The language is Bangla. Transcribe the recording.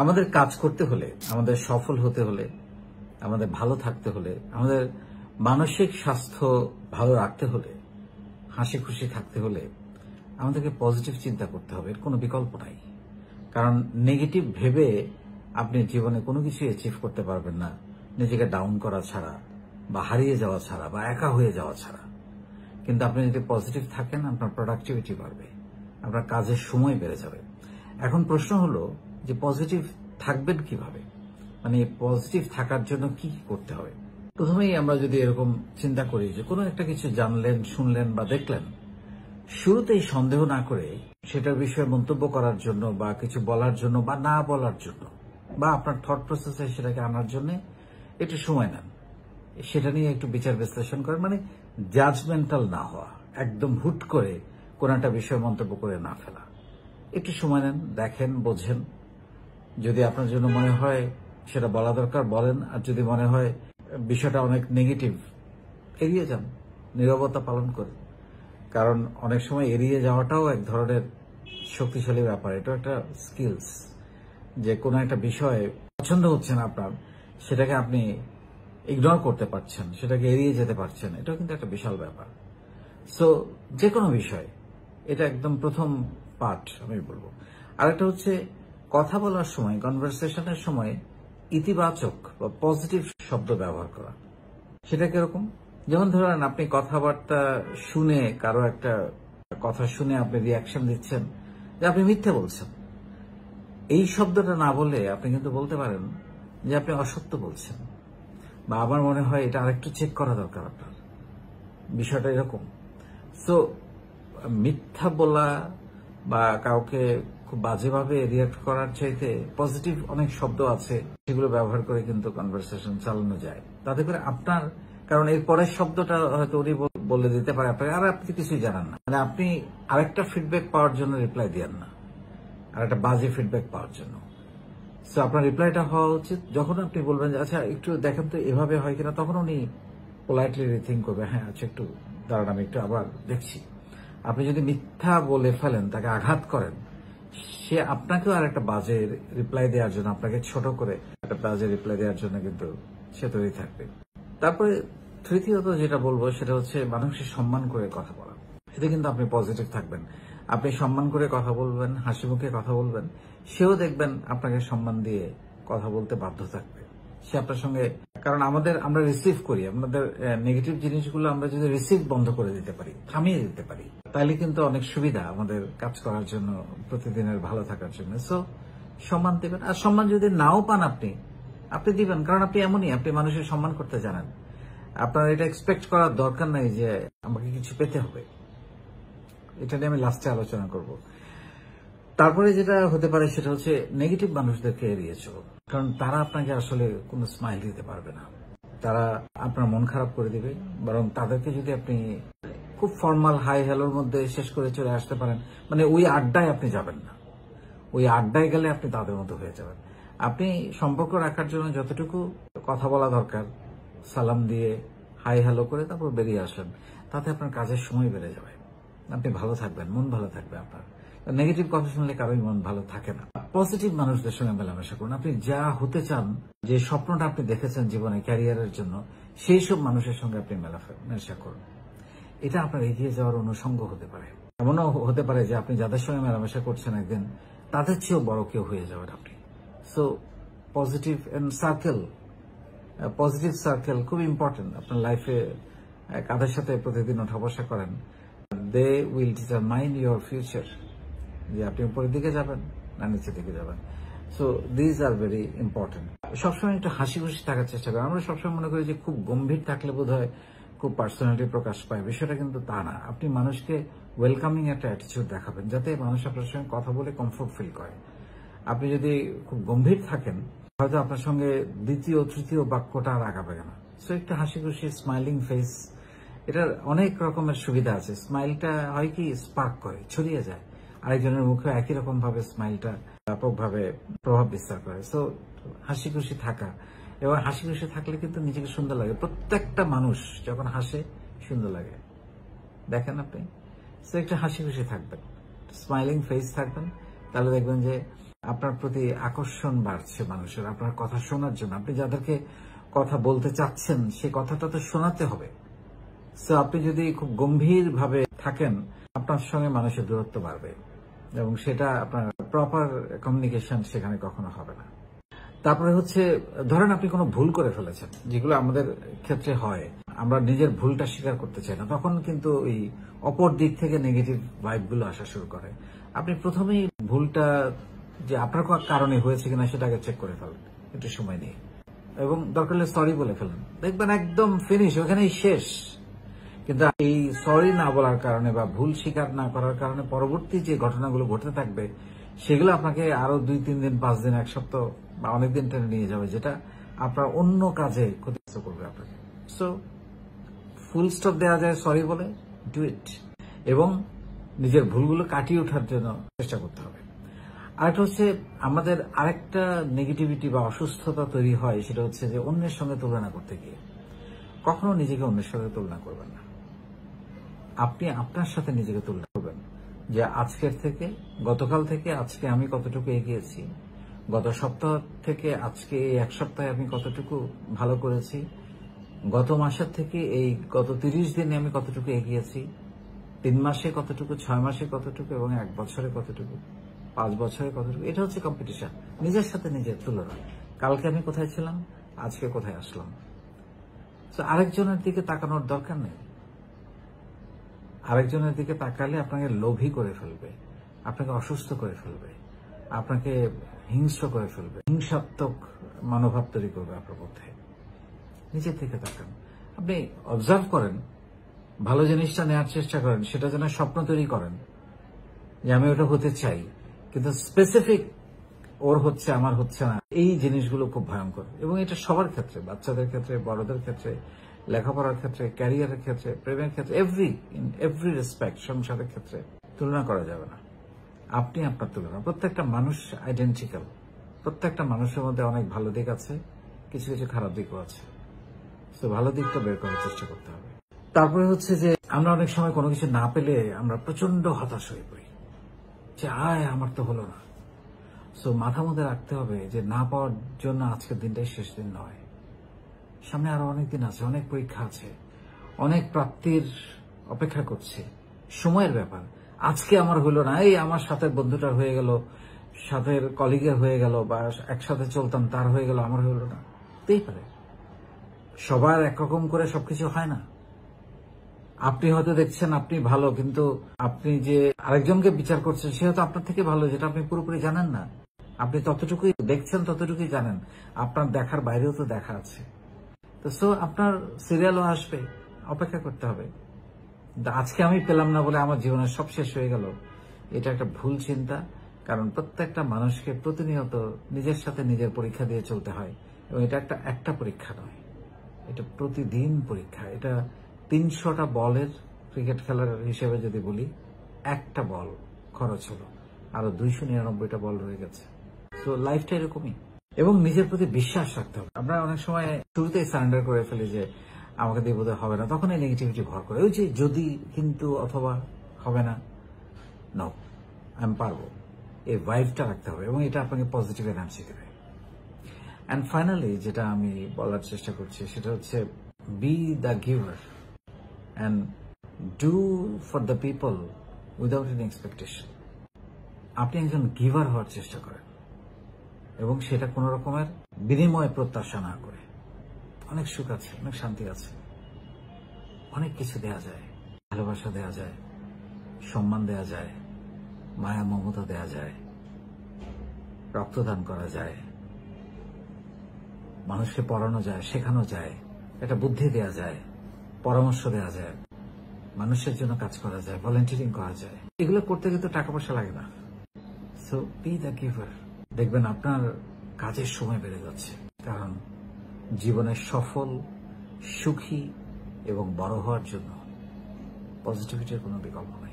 আমাদের কাজ করতে হলে, আমাদের সফল হতে হলে, আমাদের ভালো থাকতে হলে, আমাদের মানসিক স্বাস্থ্য ভালো রাখতে হলে, হাসি খুশি থাকতে হলে আমাদেরকে পজিটিভ চিন্তা করতে হবে। এর কোনো বিকল্প নাই। কারণ নেগেটিভ ভেবে আপনি জীবনে কোনো কিছু অ্যাচিভ করতে পারবেন না নিজেকে ডাউন করা ছাড়া, বা হারিয়ে যাওয়া ছাড়া, বা একা হয়ে যাওয়া ছাড়া। কিন্তু আপনি যদি পজিটিভ থাকেন, আপনার প্রোডাক্টিভিটি বাড়বে, আপনার কাজের সময় বেড়ে যাবে। এখন প্রশ্ন হলো যে পজিটিভ থাকবেন কিভাবে, মানে পজিটিভ থাকার জন্য কি করতে হবে। প্রথমেই আমরা যদি এরকম চিন্তা করি যে কোনো একটা কিছু জানলেন, শুনলেন বা দেখলেন, শুরুতেই সন্দেহ না করে সেটার বিষয়ে মন্তব্য করার জন্য বা কিছু বলার জন্য বা না বলার জন্য বা আপনার থট প্রসেসে সেটাকে আনার জন্য একটু সময় নেন। সেটা নিয়ে একটু বিচার বিশ্লেষণ করেন, মানে জাজমেন্টাল না হওয়া, একদম হুট করে কোন একটা বিষয়ে মন্তব্য করে না ফেলা। একটু সময় নেন, দেখেন, বোঝেন। যদি আপনার জন্য মনে হয় সেটা বলা দরকার বলেন, আর যদি মনে হয় বিষয়টা অনেক নেগেটিভ, এড়িয়ে যান, নীরবতা পালন করেন। কারণ অনেক সময় এড়িয়ে যাওয়াটাও এক ধরনের শক্তিশালী ব্যাপার। এটা একটা স্কিলস, যে কোনো একটা বিষয় পছন্দ হচ্ছে না আপনার, সেটাকে আপনি ইগনোর করতে পারছেন, সেটাকে এড়িয়ে যেতে পারছেন, এটাও কিন্তু একটা বিশাল ব্যাপার। সো যে কোনো বিষয়, এটা একদম প্রথম পার্ট আমি বলবো। আরেকটা হচ্ছে কথা বলার সময়, কনভারসেশনের সময় ইতিবাচক বা পজিটিভ শব্দ ব্যবহার করা। সেটা কিরকম? যেমন ধরেন আপনি কথাবার্তা শুনে, কারো একটা কথা শুনে আপনি রিয়াকশন দিচ্ছেন যে আপনি মিথ্যে বলছেন। এই শব্দটা না বলে আপনি কিন্তু বলতে পারেন যে আপনি অসত্য বলছেন, বা আমার মনে হয় এটা আরেকটু চেক করা দরকার আপনার, বিষয়টা এরকম। সো মিথ্যা বলা বা কাউকে খুব বাজেভাবে রিয়াক্ট করার চাইতে পজিটিভ অনেক শব্দ আছে, সেগুলো ব্যবহার করে কিন্তু কনভারসেশন চালানো যায়। তাতে করে আপনার, কারণ এর পরের শব্দটা হয়তো উনি বলে দিতে পারে আপনাকে, আর আপনি কিছুই জানান না, মানে আপনি আরেকটা ফিডব্যাক পাওয়ার জন্য রিপ্লাই দেন না, আর একটা বাজে ফিডব্যাক পাওয়ার জন্য। সো আপনার রিপ্লাইটা হওয়া উচিত, যখন আপনি বলবেন যে আচ্ছা একটু দেখেন তো এভাবে হয় কিনা, তখন উনি পোলাইটলি রিথিঙ্ক করবে, হ্যাঁ আচ্ছা একটু দাঁড়ান, আমি একটু আবার দেখছি। আপনি যদি মিথ্যা বলে ফেলেন, তাকে আঘাত করেন, সে আপনাকেও আর একটা বাজে রিপ্লাই দেওয়ার জন্য, আপনাকে ছোট করে একটা বাজে রিপ্লাই দেওয়ার জন্য কিন্তু সে তৈরি থাকবে। তারপরে তৃতীয়ত যেটা বলবো সেটা হচ্ছে মানুষের সম্মান করে কথা বলা। এতে কিন্তু আপনি পজিটিভ থাকবেন। আপনি সম্মান করে কথা বলবেন, হাসি মুখে কথা বলবেন, সেও দেখবেন আপনাকে সম্মান দিয়ে কথা বলতে বাধ্য থাকবে। সে আপনার সঙ্গে, কারণ আমরা রিসিভ করি, আমাদের নেগেটিভ জিনিসগুলো আমরা যদি রিসিভ বন্ধ করে দিতে পারি, থামিয়ে দিতে পারি, তাহলে কিন্তু অনেক সুবিধা আমাদের কাজ করার জন্য, প্রতিদিনের ভালো থাকার জন্য। সো সম্মান দিবেন, আর সম্মান যদি নাও পান আপনি দিবেন, কারণ আপনি এমনই, আপনি মানুষের সম্মান করতে জানেন। আপনার এটা এক্সপেক্ট করার দরকার নাই যে আমাকে কিছু পেতে হবে। এটা নিয়ে আমি লাস্টে আলোচনা করব। তারপরে যেটা হতে পারে সেটা হচ্ছে নেগেটিভ মানুষদেরকে এড়িয়ে চলুন, কারণ তারা আপনাকে আসলে কোনো স্মাইল দিতে পারবে না, তারা আপনার মন খারাপ করে দিবে। বরং তাদেরকে যদি আপনি খুব ফর্মাল হাই হ্যালোর মধ্যে শেষ করে চলে আসতে পারেন, মানে ওই আড্ডায় আপনি যাবেন না, ওই আড্ডায় গেলে আপনি তাদের মতো হয়ে যাবেন। আপনি সম্পর্ক রাখার জন্য যতটুকু কথা বলা দরকার, সালাম দিয়ে হাই হ্যালো করে তারপর বেরিয়ে আসেন, তাতে আপনার কাজের সময় বেড়ে যাবে, আপনি ভালো থাকবেন, মন ভালো থাকবে আপনার। নেগেটিভ কথা শুনলে কারোই মন ভালো থাকে না। পজিটিভ মানুষদের সঙ্গে মেলামেশা করুন। আপনি যা হতে চান, যে স্বপ্নটা আপনি দেখেছেন জীবনে ক্যারিয়ারের জন্য, সেই সব মানুষের সঙ্গে আপনি মেলামেশা করুন। এটা আপনার এগিয়ে যাওয়ার অনুষঙ্গ হতে পারে। এমনও হতে পারে যে আপনি যাদের সঙ্গে মেলামেশা করছেন একদিন তাদের চেয়েও বড় কেউ হয়ে যাবেন আপনি। সো পজিটিভ সার্কেল খুব ইম্পর্টেন্ট আপনার লাইফে। কাদের সাথে প্রতিদিন ওঠা বসা করেন, they will determine your future, যে আপনি উপরের দিকে যাবেন না নিচের দিকে যাবেন। So these are very important. সবসময় একটু হাসি খুশি থাকার চেষ্টা করেন। আমরা সবসময় মনে করি যে খুব গম্ভীর থাকলে বোধ হয় খুব পার্সোনালিটি প্রকাশ পায়, বিষয়টা কিন্তু তা না। আপনি মানুষকে ওয়েলকামিং একটা অ্যাটিটিউড দেখাবেন, যাতে মানুষ আপনার সঙ্গে কথা বলে কমফোর্ট ফিল করে। আপনি যদি খুব গম্ভীর থাকেন, হয়তো আপনার সঙ্গে দ্বিতীয় তৃতীয় বাক্যটা আর আগাবে না। সো একটু হাসি খুশি স্মাইলিং ফেস, এটার অনেক রকমের সুবিধা আছে। স্মাইলটা হয় কি, স্পার্ক করে, ছড়িয়ে যায়, আরেকজনের মুখে একই রকম ভাবে স্মাইলটা ব্যাপকভাবে প্রভাব বিস্তার করে। সো হাসি খুশি থাকা, এবং হাসি খুশি থাকলে কিন্তু নিজেকে সুন্দর লাগে। প্রত্যেকটা মানুষ যখন হাসে সুন্দর লাগে, দেখেন আপনি। সো একটু হাসি খুশি থাকবেন, স্মাইলিং ফেস থাকবেন, তাহলে দেখবেন যে আপনার প্রতি আকর্ষণ বাড়ছে মানুষের, আপনার কথা শোনার জন্য। আপনি যাদেরকে কথা বলতে চাচ্ছেন সেই কথাটা তো শোনাতে হবে। সো আপনি যদি খুব গম্ভীরভাবে থাকেন, আপনার সঙ্গে মানুষের দূরত্ব বাড়বে এবং সেটা আপনার প্রপার কমিউনিকেশন সেখানে কখনো হবে না। তারপরে হচ্ছে, ধরেন আপনি কোনো ভুল করে ফেলেছেন, যেগুলো আমাদের ক্ষেত্রে হয়, আমরা নিজের ভুলটা স্বীকার করতে চাই না, তখন কিন্তু ওই অপর দিক থেকে নেগেটিভ ভাইবগুলো আসা শুরু করে। আপনি প্রথমেই ভুলটা যে আপনার কারণে হয়েছে কিনা সেটাকে চেক করে ফেলেন একটু সময় নিয়ে, এবং দরকার হলে সরি বলে ফেলেন, দেখবেন একদম ফিনিশ, ওখানেই শেষ। কিন্তু এই সরি না বলার কারণে বা ভুল স্বীকার না করার কারণে পরবর্তী যে ঘটনাগুলো ঘটতে থাকবে সেগুলো আপনাকে আরো 2-3 দিন, 5 দিন, 1 সপ্তাহ বা অনেকদিন টেনে নিয়ে যাবে, যেটা আপনার অন্য কাজে ক্ষতিগ্রস্ত করবে আপনাকে। সো ফুল স্টপ দেওয়া যায় সরি বলে, ডু ইট, এবং নিজের ভুলগুলো কাটিয়ে ওঠার জন্য চেষ্টা করতে হবে। আরেকটা হচ্ছে, আমাদের আরেকটা নেগেটিভিটি বা অসুস্থতা তৈরি হয়, সেটা হচ্ছে যে অন্যের সঙ্গে তুলনা করতে গিয়ে। কখনো নিজেকে অন্যের সাথে তুলনা করবেন না। আপনি আপনার সাথে নিজেকে তুলনা করবেন যে আজকের থেকে, গতকাল থেকে আজকে আমি কতটুকু এগিয়েছি, গত সপ্তাহ থেকে আজকে এই 1 সপ্তাহে আমি কতটুকু ভালো করেছি, গত মাসের থেকে এই গত 30 দিনে আমি কতটুকু এগিয়েছি, 3 মাসে কতটুকু, 6 মাসে কতটুকু, এবং 1 বছরে কতটুকু, 5 বছরে কতটুকু। এটা হচ্ছে কম্পিটিশন, নিজের সাথে নিজের তুলনা। কালকে আমি কোথায় ছিলাম, আজকে কোথায় আসলাম। তো আরেকজনের দিকে তাকানোর দরকার নেই। আরেকজনের দিকে তাকালে আপনাকে লোভী করে ফেলবে, আপনাকে অসুস্থ করে ফেলবে, আপনাকে হিংস্র করে ফেলবে, হিংসাত্মক মনোভাব তৈরি করবে আপনার মধ্যে। নিজের দিকে তাকান, আপনি অবজার্ভ করেন, ভালো জিনিসটা নেওয়ার চেষ্টা করেন, সেটা যেন স্বপ্ন তৈরি করেন যে আমি ওটা হতে চাই, কিন্তু স্পেসিফিক ওর হচ্ছে আমার হচ্ছে না, এই জিনিসগুলো খুব ভয়ঙ্কর। এবং এটা সবার ক্ষেত্রে, বাচ্চাদের ক্ষেত্রে, বড়দের ক্ষেত্রে, লেখাপড়ার ক্ষেত্রে, ক্যারিয়ারের ক্ষেত্রে, প্রেমের ক্ষেত্রে, এভরি রেসপেক্ট, সংসারের ক্ষেত্রে তুলনা করা যাবে না। আপনি আপনার তুলনা, প্রত্যেকটা মানুষ আইডেন্টিক্যাল, প্রত্যেকটা মানুষের মধ্যে অনেক ভালো দিক আছে, কিছু কিছু খারাপ দিকও আছে। তো ভালো দিকটা বের করার চেষ্টা করতে হবে। তারপরে হচ্ছে যে আমরা অনেক সময় কোনো কিছু না পেলে আমরা প্রচন্ড হতাশ হয়ে পড়ি, যে আমার তো হলো না। সো মাথা মধ্যে রাখতে হবে যে না পাওয়ার জন্য আজকের দিনটাই শেষ দিন নয়, সামনে আরো অনেক দিন আছে, অনেক পরীক্ষা আছে, অনেক প্রাপ্তির অপেক্ষা করছে। সময়ের ব্যাপার। আজকে আমার হলো না, এই আমার সাথে বন্ধুটার হয়ে গেল, সাথের কলিগের হয়ে গেল, বা একসাথে চলতাম তার হয়ে গেল, আমার হলো না, হতেই পারে। সবার একরকম করে সবকিছু হয় না। আপনি হয়তো দেখছেন আপনি ভালো, কিন্তু আপনি যে আরেকজনকে বিচার করছেন সে হয়তো আপনার থেকে ভালো, যেটা আপনি পুরোপুরি জানেন না। আপনি ততটুকুই দেখছেন, ততটুকুই জানেন, আপনার দেখার বাইরেও তো দেখা আছে। তো সো আপনার সিরিয়ালও আসবে, অপেক্ষা করতে হবে। আজকে আমি পেলাম না বলে আমার জীবনের সব শেষ হয়ে গেল, এটা একটা ভুল চিন্তা। কারণ প্রত্যেকটা মানুষকে প্রতিনিয়ত নিজের সাথে নিজের পরীক্ষা দিয়ে চলতে হয়, এবং এটা একটা পরীক্ষা নয়, এটা প্রতিদিন পরীক্ষা। এটা 300টা বলের ক্রিকেট খেলার হিসেবে যদি বলি, একটা বল খরচ হলো, আরো 299টা বল রয়ে গেছে। তো লাইফটা এরকমই। এবং নিজের প্রতি বিশ্বাস রাখতে হবে। আমরা অনেক সময় শুরুতেই সারেন্ডার করে ফেলি যে আমাকে দিয়ে বোধহয় হবে না, তখন এই নেগেটিভিটি ভর করে, ওই যে যদি, কিন্তু, অথবা, হবে না, নো, আমি পারবো, এই ভাইবটা রাখতে হবে, এবং এটা আপনাকে পজিটিভ এনার্জি দেবে। অ্যান্ড ফাইনালি যেটা আমি বলার চেষ্টা করছি সেটা হচ্ছে, B the giver and do for the people without any expectation. আপনি একজন গিভার হওয়ার চেষ্টা করেন, এবং সেটা কোন রকমের বিনিময় প্রত্যাশা না করে। অনেক সুখ আছে, অনেক শান্তি আছে, অনেক কিছু দেয়া যায়, ভালোবাসা দেয়া যায়, সম্মান দেয়া যায়, মায়া মমতা দেয়া যায়, রক্তদান করা যায়, মানুষকে পড়ানো যায়, শেখানো যায়, একটা বুদ্ধি দেয়া যায়, পরামর্শ দেয়া যায়, মানুষের জন্য কাজ করা যায়, ভলেন্টিয়ারিং করা যায়। এগুলো করতে কিন্তু টাকা পয়সা লাগে না। সো বি দ্য গিভার, দেখবেন আপনার কাজের সময় বেড়ে যাচ্ছে। কারণ জীবনের সফল, সুখী এবং বড় হওয়ার জন্য পজিটিভিটির কোনো বিকল্প নেই।